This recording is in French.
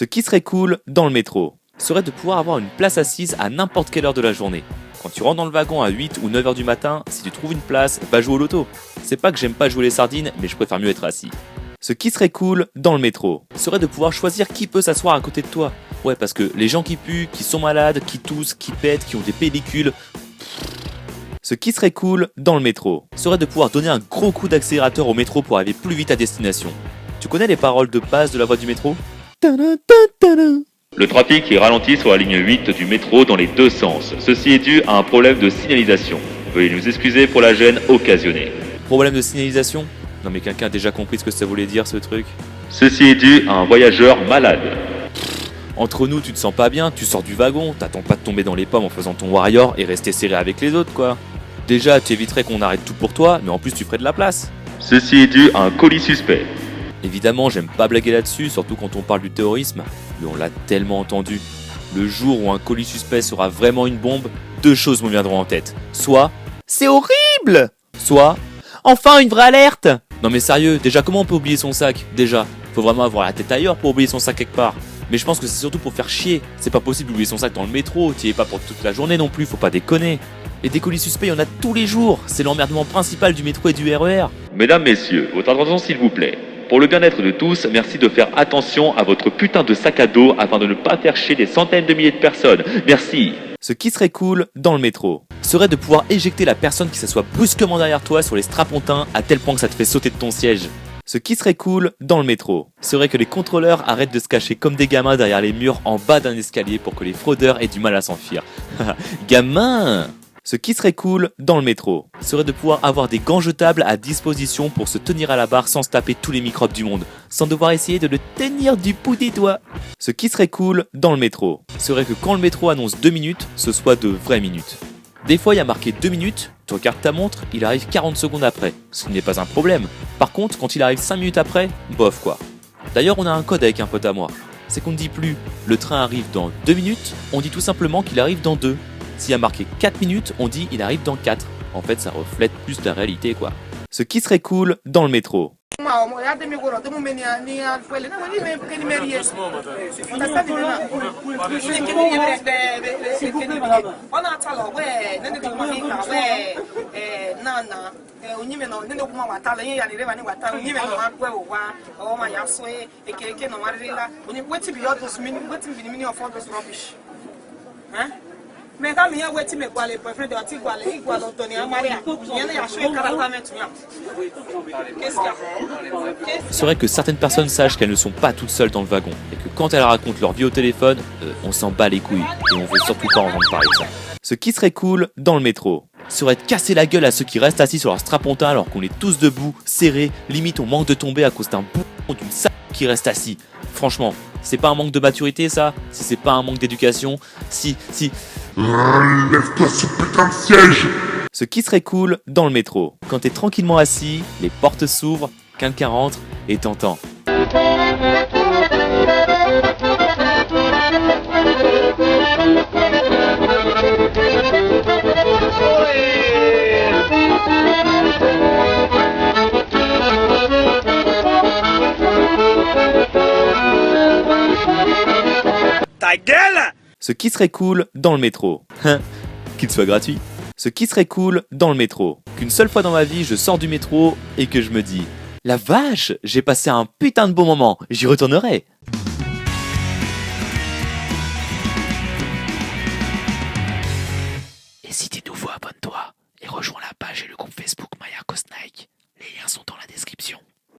Ce qui serait cool dans le métro serait de pouvoir avoir une place assise à n'importe quelle heure de la journée. Quand tu rentres dans le wagon à 8 ou 9 heures du matin, si tu trouves une place, va jouer au loto. C'est pas que j'aime pas jouer les sardines, mais je préfère mieux être assis. Ce qui serait cool dans le métro serait de pouvoir choisir qui peut s'asseoir à côté de toi. Ouais, parce que les gens qui puent, qui sont malades, qui toussent, qui pètent, qui ont des pellicules. Ce qui serait cool dans le métro serait de pouvoir donner un gros coup d'accélérateur au métro pour arriver plus vite à destination. Tu connais les paroles de base de la voix du métro ? Le trafic est ralenti sur la ligne 8 du métro dans les deux sens. Ceci est dû à un problème de signalisation. Veuillez nous excuser pour la gêne occasionnée. Problème de signalisation ? Non mais quelqu'un a déjà compris ce que ça voulait dire ce truc ? Ceci est dû à un voyageur malade. Entre nous, tu te sens pas bien, tu sors du wagon, t'attends pas de tomber dans les pommes en faisant ton warrior et rester serré avec les autres quoi. Déjà, tu éviterais qu'on arrête tout pour toi, mais en plus tu ferais de la place. Ceci est dû à un colis suspect. Évidemment, j'aime pas blaguer là-dessus, surtout quand on parle du terrorisme, mais on l'a tellement entendu. Le jour où un colis suspect sera vraiment une bombe, deux choses me viendront en tête. Soit « C'est horrible !» Soit « Enfin une vraie alerte !» Non mais sérieux, déjà comment on peut oublier son sac ? Déjà, faut vraiment avoir la tête ailleurs pour oublier son sac quelque part. Mais je pense que c'est surtout pour faire chier. C'est pas possible d'oublier son sac dans le métro, t'y es pas pour toute la journée non plus, faut pas déconner. Et des colis suspects, il y en a tous les jours. C'est l'emmerdement principal du métro et du RER. Mesdames, messieurs, votre attention s'il vous plaît. Pour le bien-être de tous, merci de faire attention à votre putain de sac à dos afin de ne pas faire chier des centaines de milliers de personnes. Merci. Ce qui serait cool dans le métro serait de pouvoir éjecter la personne qui s'assoit brusquement derrière toi sur les strapontins à tel point que ça te fait sauter de ton siège. Ce qui serait cool dans le métro serait que les contrôleurs arrêtent de se cacher comme des gamins derrière les murs en bas d'un escalier pour que les fraudeurs aient du mal à s'enfuir. Gamin! Ce qui serait cool dans le métro serait de pouvoir avoir des gants jetables à disposition pour se tenir à la barre sans se taper tous les microbes du monde, sans devoir essayer de le tenir du bout des doigts. Ce qui serait cool dans le métro serait que quand le métro annonce 2 minutes, ce soit de vraies minutes. Des fois, il y a marqué 2 minutes, tu regardes ta montre, il arrive 40 secondes après, ce qui n'est pas un problème. Par contre, quand il arrive 5 minutes après, bof quoi. D'ailleurs, on a un code avec un pote à moi. C'est qu'on ne dit plus « le train arrive dans 2 minutes », on dit tout simplement qu'il arrive dans 2. S'il y a marqué 4 minutes, on dit il arrive dans 4. En fait, ça reflète plus la réalité, quoi. Ce qui serait cool dans le métro. Serait que certaines personnes sachent qu'elles ne sont pas toutes seules dans le wagon et que quand elles racontent leur vie au téléphone, on s'en bat les couilles et on veut surtout pas entendre parler de ça. Ce qui serait cool dans le métro serait de casser la gueule à ceux qui restent assis sur leur strapontin alors qu'on est tous debout, serrés, limite on manque de tomber à cause d'un bout d'une salle qui reste assis. Franchement, c'est pas un manque de maturité ça ? Si c'est pas un manque d'éducation ? Si... Lève-toi ce putain de siège! Ce qui serait cool dans le métro, quand t'es tranquillement assis, les portes s'ouvrent, quelqu'un rentre et t'entends. Ta gueule! Ce qui serait cool dans le métro, qu'il soit gratuit. Ce qui serait cool dans le métro, qu'une seule fois dans ma vie je sors du métro et que je me dis « La vache, j'ai passé un putain de bon moment, j'y retournerai !» Et si t'es nouveau, abonne-toi et rejoins la page